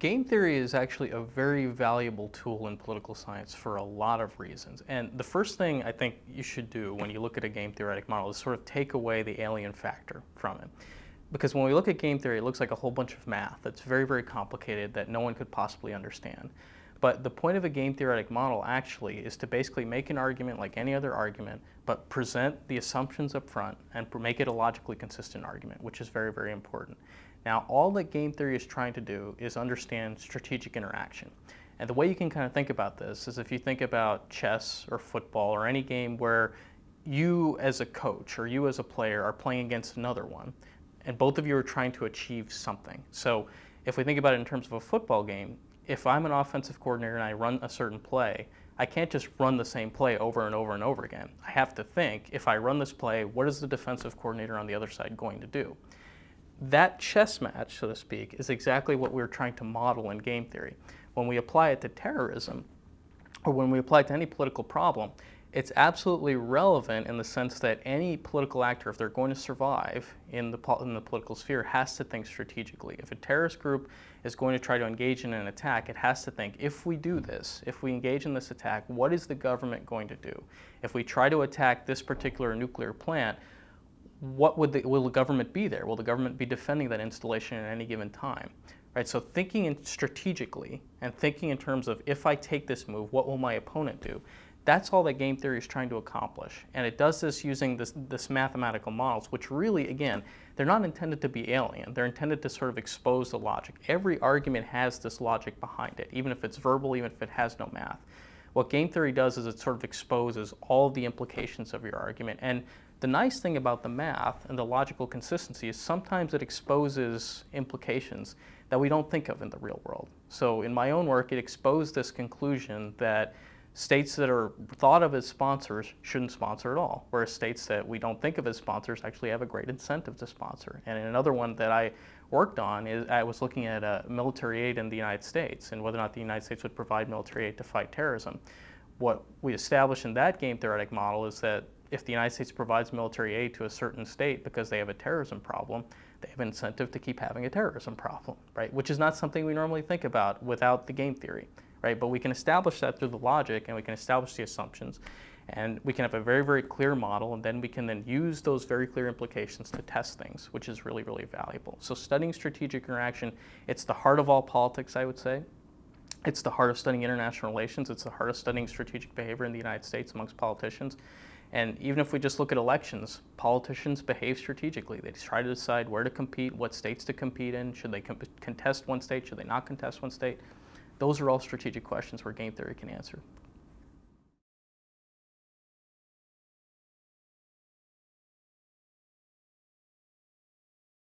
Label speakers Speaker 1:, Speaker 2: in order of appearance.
Speaker 1: Game theory is actually a very valuable tool in political science for a lot of reasons. And the first thing I think you should do when you look at a game theoretic model is sort of take away the alien factor from it. Because when we look at game theory, it looks like a whole bunch of math that's very, very complicated that no one could possibly understand. But the point of a game theoretic model actually is to basically make an argument like any other argument, but present the assumptions up front and make it a logically consistent argument, which is very, very important. Now, all that game theory is trying to do is understand strategic interaction. And the way you can kind of think about this is if you think about chess or football or any game where you as a coach or you as a player are playing against another one, and both of you are trying to achieve something. So if we think about it in terms of a football game, if I'm an offensive coordinator and I run a certain play, I can't just run the same play over and over and over again. I have to think, if I run this play, what is the defensive coordinator on the other side going to do? That chess match, so to speak, is exactly what we're trying to model in game theory. When we apply it to terrorism, or when we apply it to any political problem, it's absolutely relevant in the sense that any political actor, if they're going to survive in the political sphere, has to think strategically. If a terrorist group is going to try to engage in an attack, it has to think, if we do this, if we engage in this attack, what is the government going to do? If we try to attack this particular nuclear plant, will the government be there? Will the government be defending that installation at any given time? Right, so thinking strategically and thinking in terms of, if I take this move, what will my opponent do? That's all that game theory is trying to accomplish. And it does this using this mathematical models, which really, again, they're not intended to be alien. They're intended to sort of expose the logic. Every argument has this logic behind it, even if it's verbal, even if it has no math. What game theory does is it sort of exposes all the implications of your argument. And the nice thing about the math and the logical consistency is sometimes it exposes implications that we don't think of in the real world. So in my own work, it exposed this conclusion that states that are thought of as sponsors shouldn't sponsor at all, whereas states that we don't think of as sponsors actually have a great incentive to sponsor. And in another one that I worked on, I was looking at military aid in the United States and whether or not the United States would provide military aid to fight terrorism. What we established in that game theoretic model is that if the United States provides military aid to a certain state because they have a terrorism problem, they have an incentive to keep having a terrorism problem, right? Which is not something we normally think about without the game theory, right? But we can establish that through the logic, and we can establish the assumptions, and we can have a very, very clear model, and then we can then use those very clear implications to test things, which is really, really valuable. So studying strategic interaction, it's the heart of all politics, I would say. It's the heart of studying international relations. It's the heart of studying strategic behavior in the United States amongst politicians. And even if we just look at elections, politicians behave strategically. They try to decide where to compete, what states to compete in. Should they contest one state? Should they not contest one state? Those are all strategic questions where game theory can answer.